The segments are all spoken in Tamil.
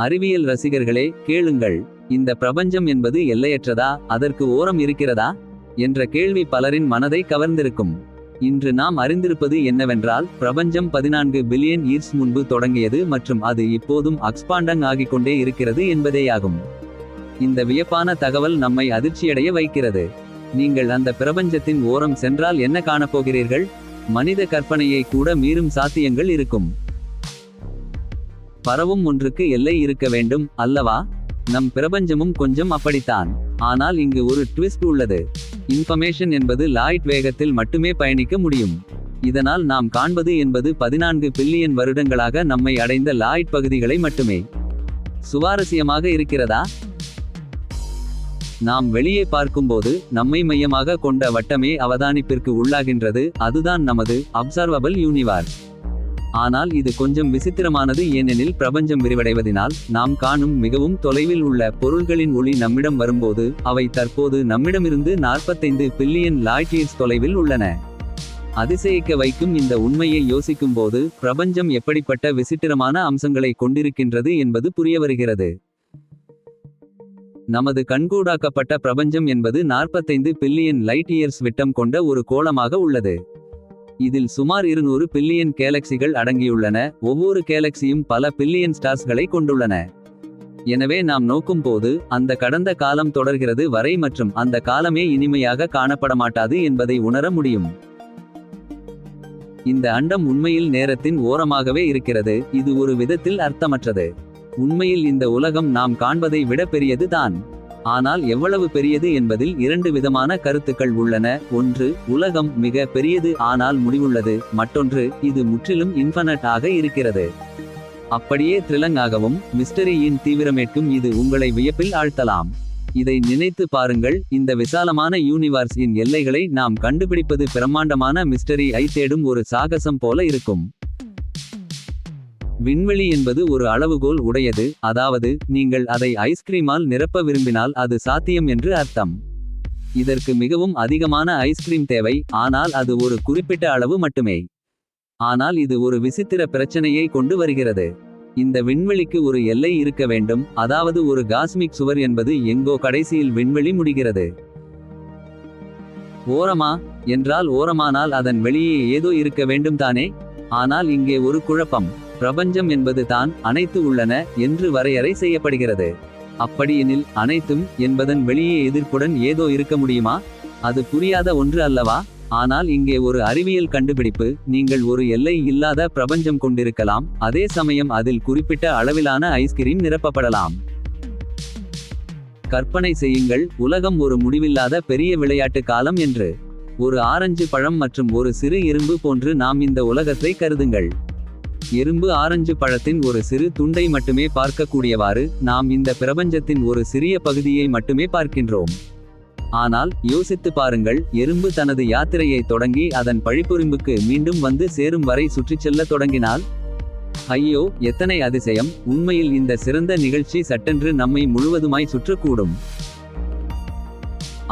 அறிவியல் ரசிகர்களே கேளுங்கள். இந்த பிரபஞ்சம் என்பது எல்லையற்றதா, அதற்கு ஓரம் இருக்கிறதா என்ற கேள்வி பலரின் மனதை கவர்ந்திருக்கும். இன்று நாம் அறிந்திருப்பது என்னவென்றால், பிரபஞ்சம் 14 பில்லியன் இயர்ஸ் முன்பு தொடங்கியது மற்றும் அது இப்போதும் எக்ஸ்பாண்டங் ஆகிக்கொண்டே இருக்கிறது என்பதேயாகும். இந்த வியப்பான தகவல் நம்மை அதிர்ச்சியடைய வைக்கிறது. நீங்கள் அந்த பிரபஞ்சத்தின் ஓரம் சென்றால் என்ன காணப்போகிறீர்கள்? மனித கற்பனையை கூட மீறும் சாத்தியங்கள் இருக்கும். பரவும் ஒன்றுக்கு எல்லை இருக்க வேண்டும் அல்லவா? நம் பிரபஞ்சமும் கொஞ்சம் அப்படித்தான். ஆனால் இங்கு ஒரு ட்விஸ்ட் உள்ளது. இன்ஃபர்மேஷன் என்பது லைட் வேகத்தில் மட்டுமே பயணிக்க முடியும். இதனால் நாம் காண்பது என்பது 14 பில்லியன் வருடங்களாக நம்மை அடைந்த லைட் பகுதிகளை மட்டுமே. சுவாரஸ்யமாக இருக்கிறதா? நாம் வெளியே பார்க்கும்போது நம்மை மையமாக கொண்ட வட்டமே அவதானிப்பிற்கு உள்ளாகின்றது. அதுதான் நமது அப்சர்வபிள் யூனிவர்ஸ். ஆனால் இது கொஞ்சம் விசித்திரமானது, ஏனெனில் பிரபஞ்சம் விரிவடைவதினால் நாம் காணும் மிகவும் தொலைவில் உள்ள பொருள்களின் ஒளி நம்மிடம் வரும்போது அவை தற்போது நம்மிடமிருந்து 45 பில்லியன் லைட் இயர்ஸ் தொலைவில் உள்ளன. அதிசயிக்க வைக்கும் இந்த உண்மையை யோசிக்கும்போது பிரபஞ்சம் எப்படிப்பட்ட விசித்திரமான அம்சங்களை கொண்டிருக்கின்றது என்பது புரியவருகிறது. நமது கண்கூடாக்கப்பட்ட பிரபஞ்சம் என்பது 45 பில்லியன் லைட் இயர்ஸ் விட்டம் கொண்ட ஒரு கோளமாக உள்ளது. இதில் சுமார் 200 பில்லியன் கேலக்சிகள் அடங்கியுள்ளன. ஒவ்வொரு கேலக்சியும் பல பில்லியன் ஸ்டார்ஸ்களை கொண்டுள்ளன. எனவே நாம் நோக்கும் போது அந்த கடந்த காலம் தொடர்கிறது வரை மற்றும் அந்த காலமே இனிமையாக காணப்படமாட்டாது என்பதை உணர முடியும். இந்த அண்டம் உண்மையில் நேரத்தின் ஓரமாகவே இருக்கிறது. இது ஒரு விதத்தில் அர்த்தமற்றது. உண்மையில் இந்த உலகம் நாம் காண்பதை விட பெரியது தான். ஆனால் எவ்வளவு பெரியது என்பதில் 2 விதமான கருத்துக்கள் உள்ளன. ஒன்று, உலகம் மிக பெரியது ஆனால் முடிவுள்ளது. மற்றொன்று, இது முற்றிலும் இன்ஃபனட் ஆக இருக்கிறது. அப்படியே த்ரில்லிங் ஆகவும் மிஸ்டரியின் தீவிரமேற்கும் இது உங்களை வியப்பில் ஆழ்த்தலாம். இதை நினைத்து பாருங்கள், இந்த விசாலமான யூனிவர்ஸ் இன் எல்லைகளை நாம் கண்டுபிடிப்பது பிரம்மாண்டமான மிஸ்டரி ஐ தேடும் ஒரு சாகசம் போல இருக்கும். விண்வெளி என்பது ஒரு அளவுகோல் உடையது, அதாவது நீங்கள் அதை ஐஸ்கிரீமால் நிரப்ப விரும்பினால் அது சாத்தியம் என்று அர்த்தம். இதற்கு மிகவும் அதிகமான ஐஸ்கிரீம் தேவை, ஆனால் அது ஒரு குறிப்பிட்ட அளவு மட்டுமே. ஆனால் இது ஒரு விசித்திர பிரச்சனையை கொண்டு வருகிறது. இந்த விண்வெளிக்கு ஒரு எல்லை இருக்க வேண்டும், அதாவது ஒரு காஸ்மிக் சுவர் என்பது எங்கோ கடைசியில் விண்வெளி முடிகிறது. ஓரமா என்றால் ஓரமானால் அதன் வெளியே ஏதோ இருக்க வேண்டும் தானே? ஆனால் இங்கே ஒரு குழப்பம். பிரபஞ்சம் என்பது தான் அனைத்து உள்ளன என்று வரையறை செய்யப்படுகிறது. அப்படியெனில் அனைத்தும் என்பதன் வெளியே எதிர்ப்புடன் ஏதோ இருக்க முடியுமா? அது புரியாத ஒன்று அல்லவா? ஆனால் இங்கே ஒரு அறிவியல் கண்டுபிடிப்பு. நீங்கள் ஒரு எல்லை இல்லாத பிரபஞ்சம் கொண்டிருக்கலாம், அதே சமயம் அதில் குறிப்பிட்ட அளவிலான ஐஸ்கிரீம் நிரப்பப்படலாம். கற்பனை செய்யுங்கள், உலகம் ஒரு முடிவில்லாத பெரிய விளையாட்டு காலம் என்று. ஒரு ஆரஞ்சு பழம் மற்றும் ஒரு சிறு எறும்பு போன்று நாம் இந்த உலகத்தை கருதுங்கள். எறும்பு ஆரஞ்சு பழத்தின் ஒரு சிறு துண்டை மட்டுமே பார்க்கக்கூடியவாறு நாம் இந்த பிரபஞ்சத்தின் ஒரு சிறிய பகுதியை மட்டுமே பார்க்கின்றோம். ஆனால் யோசித்து பாருங்கள், எறும்பு தனது யாத்திரையை தொடங்கி அதன் பழிப்பொரும்புக்கு மீண்டும் வந்து சேரும் வரை சுற்றிச் செல்ல தொடங்கினால்? ஐயோ, எத்தனை அதிசயம்! உண்மையில் இந்த சிறந்த நிகழ்ச்சி சட்டென்று நம்மை முழுவதுமாய் சுற்றக்கூடும்.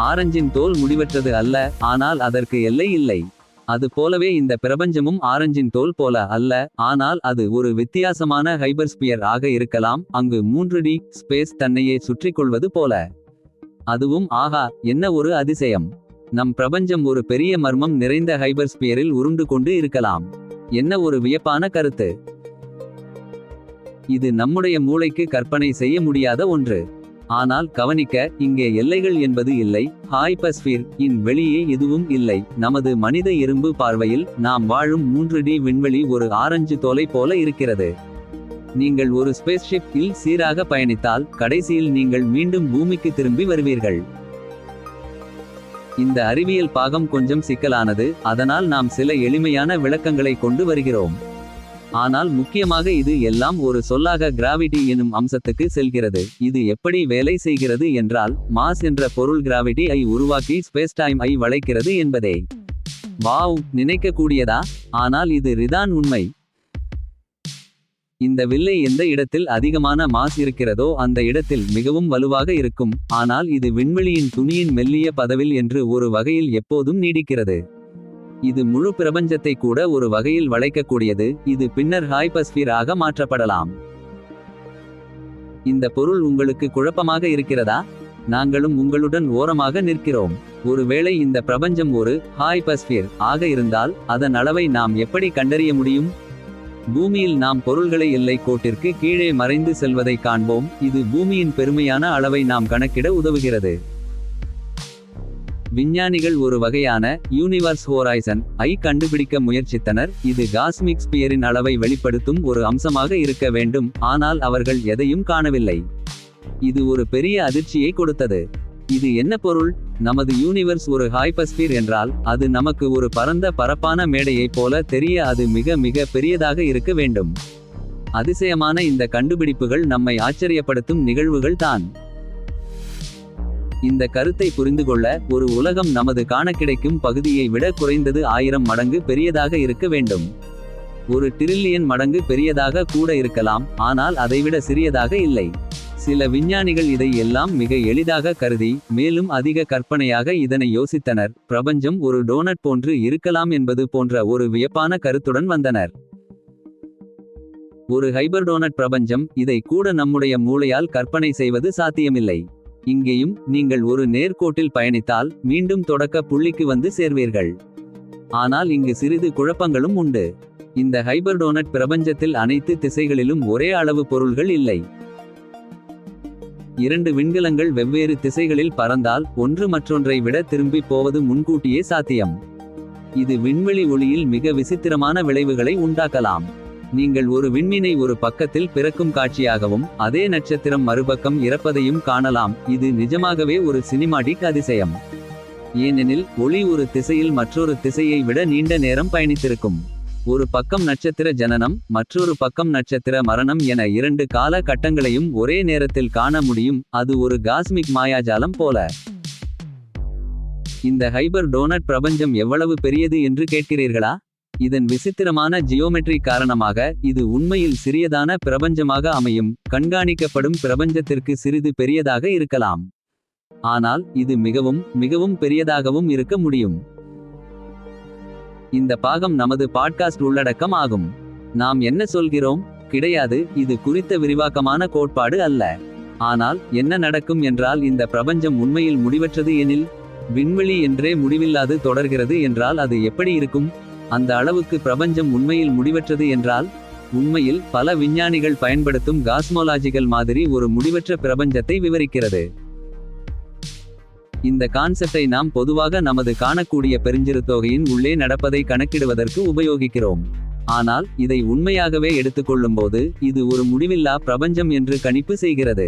ஆரஞ்சின் தோல் முடிவற்றது அல்ல, ஆனால் அதற்கு எல்லை இல்லை. அது போலவே இந்த பிரபஞ்சமும் ஆரஞ்சின் தோல் போல அல்ல, ஆனால் அது ஒரு வித்தியாசமான ஹைபர்ஸ்பியர் ஆக இருக்கலாம், அங்கு 3D ஸ்பேஸ் தன்னையே சுற்றிக் கொள்வது போல. அதுவும் ஆஹா, என்ன ஒரு அதிசயம்! நம் பிரபஞ்சம் ஒரு பெரிய மர்மம் நிறைந்த ஹைபர்ஸ்பியரில் உருண்டு கொண்டு இருக்கலாம். என்ன ஒரு வியப்பான கருத்து! இது நம்முடைய மூளைக்கு கற்பனை செய்ய முடியாத ஒன்று. ஆனால் கவனிக்க, இங்கே எல்லைகள் என்பது இல்லை. ஹைபர்ஸ்பியர் இன் வெளியே எதுவும் இல்லை. நமது மனித எறும்பு பார்வையில் நாம் வாழும் 3D விண்வெளி ஒரு ஆரஞ்சு தோலை போல இருக்கிறது. நீங்கள் ஒரு ஸ்பேஸ்ஷிப் இல் சீராக பயணித்தால் கடைசியில் நீங்கள் மீண்டும் பூமிக்கு திரும்பி வருவீர்கள். இந்த அறிவியல் பாகம் கொஞ்சம் சிக்கலானது, அதனால் நாம் சில எளிமையான விளக்கங்களை கொண்டு வருகிறோம். ஆனால் முக்கியமாக இது எல்லாம் ஒரு சொல்லாக கிராவிட்டி எனும் அம்சத்துக்கு செல்கிறது. இது எப்படி வேலை செய்கிறது என்றால், மாஸ் என்ற பொருள் கிராவிட்டி ஐ உருவாக்கி ஸ்பேஸ்டைம் ஐ வளைக்கிறது என்பதே. வாவ், நினைக்கக்கூடியதா? ஆனால் இது ரிதான் உண்மை. இந்த வில்லை எந்த இடத்தில் அதிகமான மாஸ் இருக்கிறதோ அந்த இடத்தில் மிகவும் வலுவாக இருக்கும். ஆனால் இது விண்வெளியின் துணியின் மெல்லிய பதவில் என்று ஒரு வகையில் எப்போதும் நீடிக்கிறது. இது முழு பிரபஞ்சத்தை கூட ஒரு வகையில் வளைக்கக்கூடியது. இது பின்னர் ஹைபர்ஸ்பியர் ஆக மாற்றப்படலாம். இந்த பொருள் உங்களுக்கு குழப்பமாக இருக்கிறதா? நாங்களும் உங்களுடன் ஓரமாக நிற்கிறோம். ஒருவேளை இந்த பிரபஞ்சம் ஒரு ஹைப்பர்ஸ்பியர் ஆக இருந்தால் அதன் அளவை நாம் எப்படி கண்டறிய முடியும்? பூமியில் நாம் பொருள்களை எல்லை கோட்டிற்கு கீழே மறைந்து செல்வதை காண்போம். இது பூமியின் பெருமையான அளவை நாம் கணக்கிட உதவுகிறது. விஞ்ஞானிகள் ஒரு வகையான யூனிவர்ஸ் ஹோரைசன் ஐ கண்டுபிடிக்க முயற்சித்தனர். இது காஸ்மிக் ஸ்பியரின் அளவை வெளிப்படுத்தும் ஒரு அம்சமாக இருக்க வேண்டும். ஆனால் அவர்கள் எதையும் காணவில்லை. இது ஒரு பெரிய அதிர்ச்சியை கொடுத்தது. இது என்ன பொருள்? நமது யூனிவர்ஸ் ஒரு ஹைப்பர்ஸ்பியர் என்றால் அது நமக்கு ஒரு பரந்த பரப்பான மேடையைப் போல தெரிய அது மிக மிக பெரியதாக இருக்க வேண்டும். அதிசயமான இந்த கண்டுபிடிப்புகள் நம்மை ஆச்சரியப்படுத்தும் நிகழ்வுகள் தான். இந்த கருத்தை புரிந்துகொள்ள ஒரு உலகம் நமது காண கிடைக்கும் பகுதியை விட குறைந்தது 1000 மடங்கு பெரியதாக இருக்க வேண்டும். 1 டிரில்லியன் மடங்கு பெரியதாக கூட இருக்கலாம், ஆனால் அதைவிட சிறியதாக இல்லை. சில விஞ்ஞானிகள் இதை எல்லாம் மிக எளிதாக கருதி மேலும் அதிக கற்பனையாக இதனை யோசித்தனர். பிரபஞ்சம் ஒரு டோனட் போன்று இருக்கலாம் என்பது போன்ற ஒரு வியப்பான கருத்துடன் வந்தனர். ஒரு ஹைபர்டோனட் பிரபஞ்சம், இதை கூட நம்முடைய மூளையால் கற்பனை செய்வது சாத்தியமில்லை. இங்கேயும் நீங்கள் ஒரு நேர்கோட்டில் பயணித்தால் மீண்டும் தொடக்க புள்ளிக்கு வந்து சேர்வீர்கள். ஆனால் இங்கு சிறிது குழப்பங்களும் உண்டு. இந்த ஹைபர்டோனட் பிரபஞ்சத்தில் அனைத்து திசைகளிலும் ஒரே அளவு பொருள்கள் இல்லை. 2 விண்கலங்கள் வெவ்வேறு திசைகளில் பறந்தால் ஒன்று மற்றொன்றை விட திரும்பி போவது முன்கூட்டியே சாத்தியம். இது விண்வெளி ஒளியில் மிக விசித்திரமான விளைவுகளை உண்டாக்கலாம். நீங்கள் ஒரு விண்மீனை ஒரு பக்கத்தில் பிறக்கும் காட்சியாகவும் அதே நட்சத்திரம் மறுபக்கம் இறப்பதையும் காணலாம். இது நிஜமாகவே ஒரு சினிமாட்டிக் அதிசயம். ஏனெனில் ஒளி ஒரு திசையில் மற்றொரு திசையை விட நீண்ட நேரம் பயணித்திருக்கும். ஒரு பக்கம் நட்சத்திர ஜனனம், மற்றொரு பக்கம் நட்சத்திர மரணம் என 2 கால கட்டங்களையும் ஒரே நேரத்தில் காண முடியும். அது ஒரு காஸ்மிக் மாயாஜாலம் போல. இந்த ஹைபர் டோனட் பிரபஞ்சம் எவ்வளவு பெரியது என்று கேட்கிறீர்களா? இதன் விசித்திரமான ஜியோமெட்ரி காரணமாக இது உண்மையில் சிறியதான பிரபஞ்சமாக அமையும். கண்காணிக்கப்படும் பிரபஞ்சத்திற்கு சிறிது பெரியதாக இருக்கலாம். ஆனால் இது மிகவும் மிகவும் பெரியதாகவும் இருக்க முடியும். இந்த பாகம் நமது பாட்காஸ்ட் உள்ளடக்கம் ஆகும். நாம் என்ன சொல்கிறோம்? கிடையாது, இது குறித்த விரிவாக்கமான கோட்பாடு அல்ல. ஆனால் என்ன நடக்கும் என்றால் இந்த பிரபஞ்சம் உண்மையில் முடிவற்றது எனில், விண்வெளி என்றே முடிவில்லாது தொடர்கிறது என்றால் அது எப்படி இருக்கும்? அந்த அளவுக்கு பிரபஞ்சம் உண்மையில் முடிவற்றது என்றால், உண்மையில் பல விஞ்ஞானிகள் பயன்படுத்தும் காஸ்மோலாஜிக்கல் மாதிரி ஒரு முடிவற்ற பிரபஞ்சத்தை விவரிக்கிறது. இந்த கான்செப்டை நாம் பொதுவாக நமது காணக்கூடிய பெருஞ்சிறுத்தொகையின் உள்ளே நடப்பதை கணக்கிடுவதற்கு உபயோகிக்கிறோம். ஆனால் இதை உண்மையாகவே எடுத்துக்கொள்ளும்போது இது ஒரு முடிவில்லா பிரபஞ்சம் என்று கணிப்பு செய்கிறது.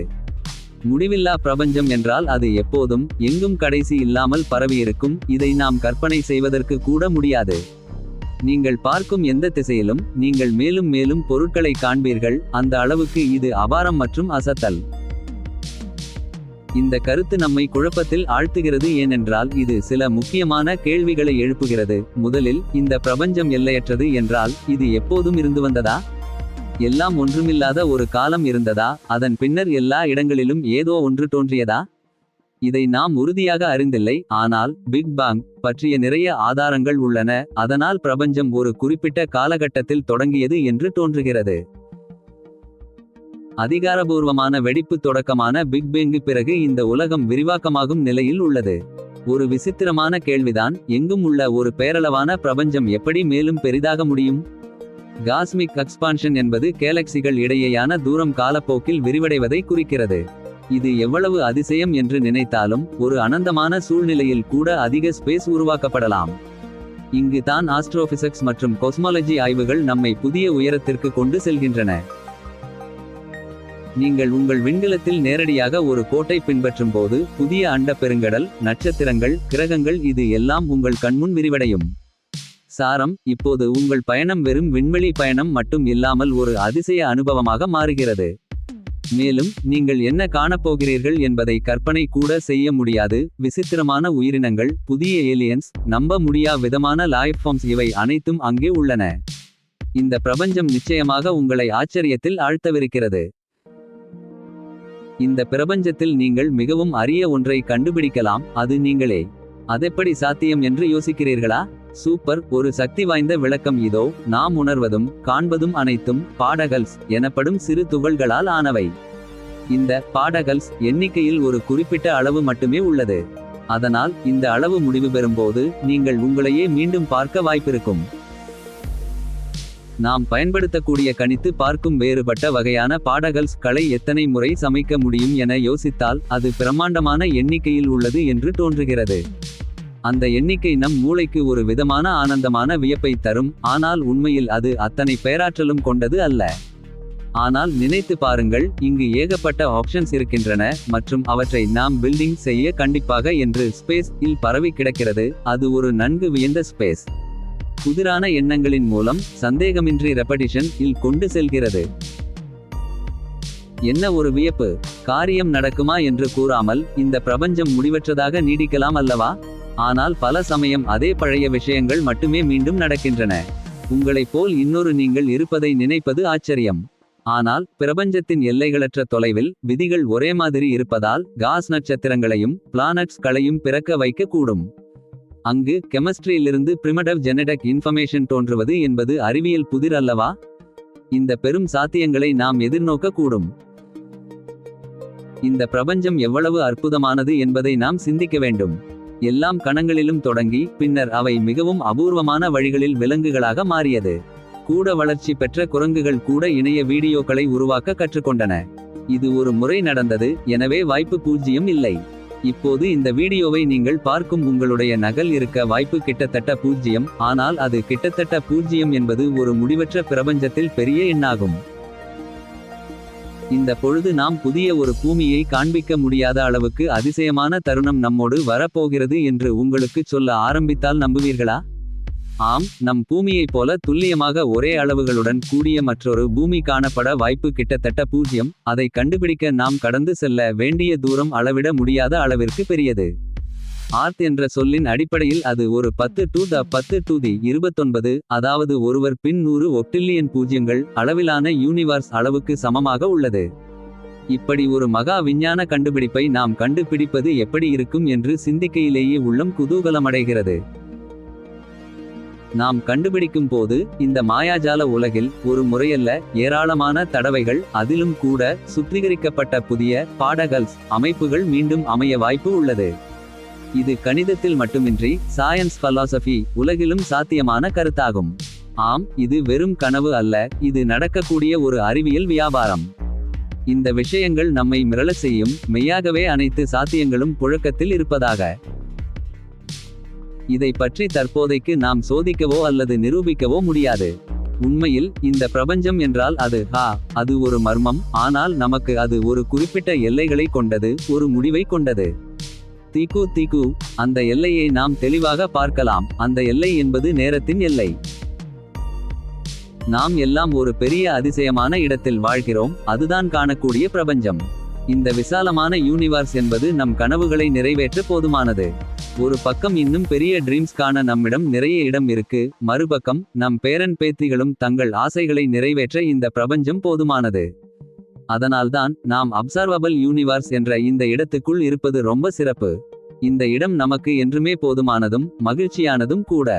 முடிவில்லா பிரபஞ்சம் என்றால் அது எப்போதும் எங்கும் கடைசி இல்லாமல் பரவியிருக்கும். இதை நாம் கற்பனை செய்வதற்கு கூட முடியாது. நீங்கள் பார்க்கும் எந்த திசையிலும் நீங்கள் மேலும் மேலும் பொருட்களை காண்பீர்கள். அந்த அளவுக்கு இது அபாரம் மற்றும் அசத்தல். இந்த கருத்து நம்மை குழப்பத்தில் ஆழ்த்துகிறது, ஏனென்றால் இது சில முக்கியமான கேள்விகளை எழுப்புகிறது. முதலில், இந்த பிரபஞ்சம் எல்லையற்றது என்றால் இது எப்போதும் இருந்து வந்ததா? எல்லாம் ஒன்றுமில்லாத ஒரு காலம் இருந்ததா? அதன் பின்னர் எல்லா இடங்களிலும் ஏதோ ஒன்று தோன்றியதா? இதை நாம் உறுதியாக அறிந்தில்லை. ஆனால் பிக் பாங் பற்றிய நிறைய ஆதாரங்கள் உள்ளன. அதனால் பிரபஞ்சம் ஒரு குறிப்பிட்ட காலகட்டத்தில் தொடங்கியது என்று தோன்றுகிறது. அதிகாரபூர்வமான வெடிப்பு தொடக்கமான பிக் பேங்கு பிறகு இந்த உலகம் விரிவாக்கமாகும் நிலையில் உள்ளது. ஒரு விசித்திரமான கேள்விதான், எங்கும் உள்ள ஒரு பேரளவான பிரபஞ்சம் எப்படி மேலும் பெரிதாக முடியும்? காஸ்மிக் எக்ஸ்பான்ஷன் என்பது கேலக்சிகள் இடையேயான தூரம் காலப்போக்கில் விரிவடைவதை குறிக்கிறது. இது எவ்வளவு அதிசயம் என்று நினைத்தாலும் ஒரு அனந்தமான சூழ்நிலையில் கூட அதிக ஸ்பேஸ் உருவாக்கப்படலாம். இங்கு தான் ஆஸ்ட்ரோபிசிக்ஸ் மற்றும் கொஸ்மாலஜி ஆய்வுகள் நம்மை புதிய உயரத்திற்கு கொண்டு செல்கின்றன. நீங்கள் உங்கள் விண்கலத்தில் நேரடியாக ஒரு கோட்டை பின்பற்றும் போது புதிய அண்ட பெருங்கடல், நட்சத்திரங்கள், கிரகங்கள் இது எல்லாம் உங்கள் கண்முன் விரிவடையும். சாரம், இப்போது உங்கள் பயணம் வெறும் விண்வெளி பயணம் மட்டும் இல்லாமல் ஒரு அதிசய அனுபவமாக மாறுகிறது. மேலும் நீங்கள் என்ன காணப்போகிறீர்கள் என்பதை கற்பனை கூட செய்ய முடியாது. விசித்திரமான உயிரினங்கள், புதிய ஏலியன்ஸ், நம்ப முடியா விதமான லைஃப் ஃபார்ம்ஸ் இவை அனைத்தும் அங்கே உள்ளன. இந்த பிரபஞ்சம் நிச்சயமாக உங்களை ஆச்சரியத்தில் ஆழ்த்தவிருக்கிறது. இந்த பிரபஞ்சத்தில் நீங்கள் மிகவும் அரிய ஒன்றை கண்டுபிடிக்கலாம், அது நீங்களே. அதெப்படி சாத்தியம் என்று யோசிக்கிறீர்களா? சூப்பர், ஒரு சக்தி வாய்ந்த விளக்கம் இதோ. நாம் உணர்வதும் காண்பதும் அனைத்தும் பாடகல்ஸ் எனப்படும் சிறு துகள்களால் ஆனவை. இந்த பார்டகல்ஸ் எண்ணிக்கையில் ஒரு குறிப்பிட்ட அளவு மட்டுமே உள்ளது. அதனால் இந்த அளவு முடிவு பெறும்போது நீங்கள் உங்களையே மீண்டும் பார்க்க வாய்ப்பிருக்கும். நாம் பயன்படுத்தக்கூடிய கணித்து பார்க்கும் வேறுபட்ட வகையான பார்டகல்ஸ் களை எத்தனை முறை சமைக்க முடியும் என யோசித்தால் அது பிரம்மாண்டமான எண்ணிக்கையில் உள்ளது என்று தோன்றுகிறது. அந்த எண்ணிக்கை நம் மூளைக்கு ஒரு விதமான ஆனந்தமான வியப்பை தரும். ஆனால் உண்மையில் அது அத்தனை பேராற்றலும் கொண்டது அல்ல. ஆனால் நினைத்து பாருங்கள், இங்கு ஏகப்பட்ட ஆப்ஷன்ஸ் இருக்கின்றன மற்றும் அவற்றை நாம் பில்டிங் செய்ய கண்டிப்பாக என்று ஸ்பேஸ் இல் பரவி கிடக்கிறது. அது ஒரு நன்கு வியந்த ஸ்பேஸ். புதிரான எண்ணங்களின் மூலம் சந்தேகமின்றி ரெப்படிஷன் இல் கொண்டு செல்கிறது. என்ன ஒரு வியப்பு! காரியம் நடக்குமா என்று கூறாமல் இந்த பிரபஞ்சம் முடிவற்றதாக நீடிக்கலாம் அல்லவா? ஆனால் பல சமயம் அதே பழைய விஷயங்கள் மட்டுமே மீண்டும் நடக்கின்றன. உங்களைப் போல் இன்னொரு நீங்கள் இருப்பதை நினைப்பது ஆச்சரியம். ஆனால் பிரபஞ்சத்தின் எல்லைகளற்ற தொலைவில் விதிகள் ஒரே மாதிரி இருப்பதால் காஸ் நட்சத்திரங்களையும் பிளானட்ஸ் களையும் பிறக்க வைக்க கூடும். அங்கு கெமிஸ்ட்ரியிலிருந்து பிரிமிடிவ் ஜெனடிக் இன்ஃபர்மேஷன் தோன்றுவது என்பது அறிவியல் புதிர் அல்லவா? இந்த பெரும் சாத்தியங்களை நாம் எதிர்நோக்க கூடும். இந்த பிரபஞ்சம் எவ்வளவு அற்புதமானது என்பதை நாம் சிந்திக்க வேண்டும். எல்லாம் கணங்களிலும் தொடங்கி பின்னர் அவை மிகவும் அபூர்வமான வழிகளில் விலங்குகளாக மாறியது. கூட வளர்ச்சி பெற்ற குரங்குகள் கூட இணைய வீடியோக்களை உருவாக்க கற்றுக்கொண்டன. இது ஒரு முறை நடந்தது, எனவே வாய்ப்பு 0 இல்லை. இப்போது இந்த வீடியோவை நீங்கள் பார்க்கும் உங்களுடைய நகல் இருக்க வாய்ப்பு கிட்டத்தட்ட 0. ஆனால் அது கிட்டத்தட்ட 0 என்பது ஒரு முடிவற்ற பிரபஞ்சத்தில் பெரிய எண்ணாகும். இந்த பொழுது நாம் புதிய ஒரு பூமியை காண்பிக்க முடியாத அளவுக்கு அதிசயமான தருணம் நம்மோடு வரப்போகிறது என்று உங்களுக்குச் சொல்ல ஆரம்பித்தால் நம்புவீர்களா? ஆம், நம் பூமியைப் போல துல்லியமாக ஒரே அளவுகளுடன் கூடிய மற்றொரு பூமி காணப்பட வாய்ப்பு கிட்டத்தட்ட 0. அதை கண்டுபிடிக்க நாம் கடந்து செல்ல வேண்டிய தூரம் அளவிட முடியாத அளவிற்கு பெரியது. ஆர்த் என்ற சொல்லின் அடிப்படையில் அது ஒரு 10 to the 10 to the 29, அதாவது ஒருவர் பின் 100 ஒக்டில்லியன் பூஜ்யங்கள் அளவிலான யூனிவர்ஸ் அளவுக்கு சமமாக உள்ளது. இப்படி ஒரு மகா விஞ்ஞான கண்டுபிடிப்பை நாம் கண்டுபிடிப்பது எப்படி இருக்கும் என்று சிந்திக்கையிலேயே உள்ளம் குதூகலமடைகிறது. நாம் கண்டுபிடிக்கும் போது இந்த மாயாஜால உலகில் ஒரு முறையல்ல, ஏராளமான தடவைகள், அதிலும் கூட சுத்திகரிக்கப்பட்ட புதிய பார்டகல்ஸ் அமைப்புகள் மீண்டும் அமைய வாய்ப்பு உள்ளது. இது கணிதத்தில் மட்டுமின்றி சயின்ஸ் பிலாசபி உலகிலும் சாத்தியமான கருத்தாகும். ஆம், இது வெறும் கனவு அல்ல, இது நடக்கக்கூடிய ஒரு அறிவியல் வியாபாரம். இந்த விஷயங்கள் நம்மை மிரளச் செய்யும். மெய்யாகவே அனைத்து சாத்தியங்களும் புழக்கத்தில் இருப்பதாக. இதை பற்றி தற்போதைக்கு நாம் சோதிக்கவோ அல்லது நிரூபிக்கவோ முடியாது. உண்மையில் இந்த பிரபஞ்சம் என்றால் அது ஒரு மர்மம். ஆனால் நமக்கு அது ஒரு குறிப்பிட்ட எல்லைகளை கொண்டது, ஒரு முடிவை கொண்டது. தீக்கு அந்த எல்லையை நாம் தெளிவாக பார்க்கலாம். அந்த எல்லை என்பது நேரத்தின் எல்லை. நாம் எல்லாம் ஒரு பெரிய அதிசயமான இடத்தில் வாழ்கிறோம், அதுதான் காணக்கூடிய பிரபஞ்சம். இந்த விசாலமான யூனிவர்ஸ் என்பது நம் கனவுகளை நிறைவேற்ற போதுமானது. ஒரு பக்கம் இன்னும் பெரிய ட்ரீம்ஸ் காண நம்மிடம் நிறைய இடம் இருக்கு. மறுபக்கம் நம் பேரன் பேத்திகளும் தங்கள் ஆசைகளை நிறைவேற்ற இந்த பிரபஞ்சம் போதுமானது. அதனால்தான் நாம் அப்சர்வபிள் யூனிவர்ஸ் என்ற இந்த இடத்துக்குள் இருப்பது ரொம்ப சிறப்பு. இந்த இடம் நமக்கு என்றுமே போதுமானதும் மகிழ்ச்சியானதும் கூட.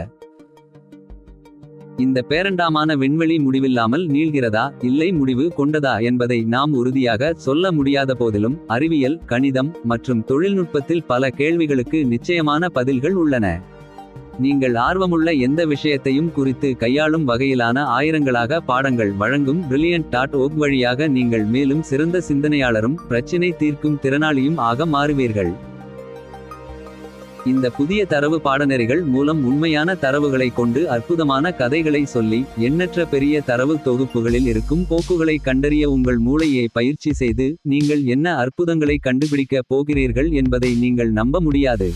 இந்த பேரண்டாமான விண்வெளி முடிவில்லாமல் நீள்கிறதா, இல்லை முடிவு கொண்டதா என்பதை நாம் உறுதியாக சொல்ல முடியாத போதிலும் அறிவியல், கணிதம் மற்றும் தொழில்நுட்பத்தில் பல கேள்விகளுக்கு நிச்சயமான பதில்கள் உள்ளன. நீங்கள் ஆர்வமுள்ள எந்த விஷயத்தையும் குறித்து கையாளும் வகையிலான ஆயிரங்களாக பாடங்கள் வழங்கும் brilliant.org வழியாக நீங்கள் மேலும் சிறந்த சிந்தனையாளரும் பிரச்சினை தீர்க்கும் திறனாளியும் ஆக மாறுவீர்கள். இந்த புதிய தரவு பாடநெறிகள் மூலம் உண்மையான தரவுகளை கொண்டு அற்புதமான கதைகளை சொல்லி எண்ணற்ற பெரிய தரவு தொகுப்புகளில் இருக்கும் போக்குகளை கண்டறிய உங்கள் மூளையை பயிற்சி செய்து நீங்கள் என்ன அற்புதங்களை கண்டுபிடிக்க போகிறீர்கள் என்பதை நீங்கள் நம்ப முடியாது.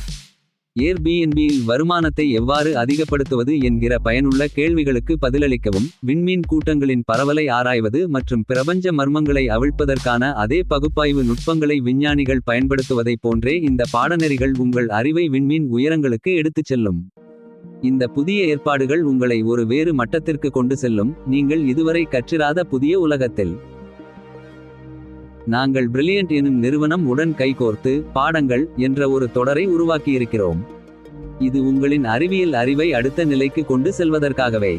ஏர்பிஎன்பியில் வருமானத்தை எவ்வாறு அதிகப்படுத்துவது என்கிற பயனுள்ள கேள்விகளுக்கு பதிலளிக்கவும், விண்மீன் கூட்டங்களின் பரவலை ஆராய்வது மற்றும் பிரபஞ்ச மர்மங்களை அவிழ்ப்பதற்கான அதே பகுப்பாய்வு நுட்பங்களை விஞ்ஞானிகள் பயன்படுத்துவதைப் போன்றே இந்த பாடநெறிகள் உங்கள் அறிவை விண்மீன் உயரங்களுக்கு எடுத்துச் செல்லும். இந்த புதிய ஏற்பாடுகள் உங்களை ஒரு வேறு மட்டத்திற்கு கொண்டு செல்லும், நீங்கள் இதுவரை கற்றிராத புதிய உலகத்தில். நாங்கள் பிரில்லியன்ட் எனும் நிறுவனம் உடன் கைகோர்த்து பாடங்கள் என்ற ஒரு தொடரை உருவாக்கியிருக்கிறோம். இது உங்களின் அறிவியல் அறிவை அடுத்த நிலைக்கு கொண்டு செல்வதற்காகவே.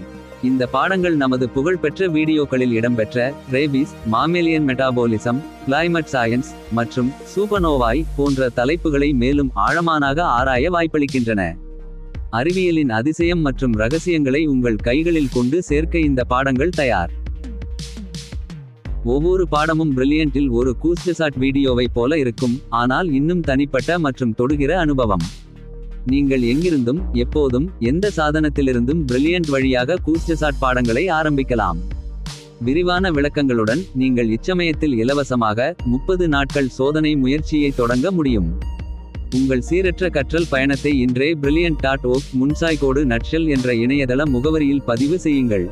இந்த பாடங்கள் நமது புகழ்பெற்ற வீடியோக்களில் இடம்பெற்ற ரேபீஸ், மாமேலியன் மெட்டாபோலிசம், கிளைமேட் சயன்ஸ் மற்றும் சூப்பர்னோவாய் போன்ற தலைப்புகளை மேலும் ஆழமானாக ஆராய வாய்ப்பளிக்கின்றன. அறிவியலின் அதிசயம் மற்றும் ரகசியங்களை உங்கள் கைகளில் கொண்டு சேர்க்க இந்த பாடங்கள் தயார். ஒவ்வொரு பாடமும் பிரில்லியன்ட்டில் ஒரு கூஸ்ட்சாட் வீடியோவை போல இருக்கும், ஆனால் இன்னும் தனிப்பட்ட மற்றும் தொடுகிற அனுபவம். நீங்கள் எங்கிருந்தும் எப்போதும் எந்த சாதனத்திலிருந்தும் பிரில்லியன்ட் வழியாக கூஸ்ட்சாட் பாடங்களை ஆரம்பிக்கலாம். விரிவான விளக்கங்களுடன் நீங்கள் இச்சமயத்தில் இலவசமாக 30 நாட்கள் சோதனை முயற்சியை தொடங்க முடியும். உங்கள் சீரற்ற கற்றல் பயணத்தை இன்றே brilliant.org முன்சாய்கோடு நட்ஷல் என்ற இணையதள முகவரியில் பதிவு செய்யுங்கள்.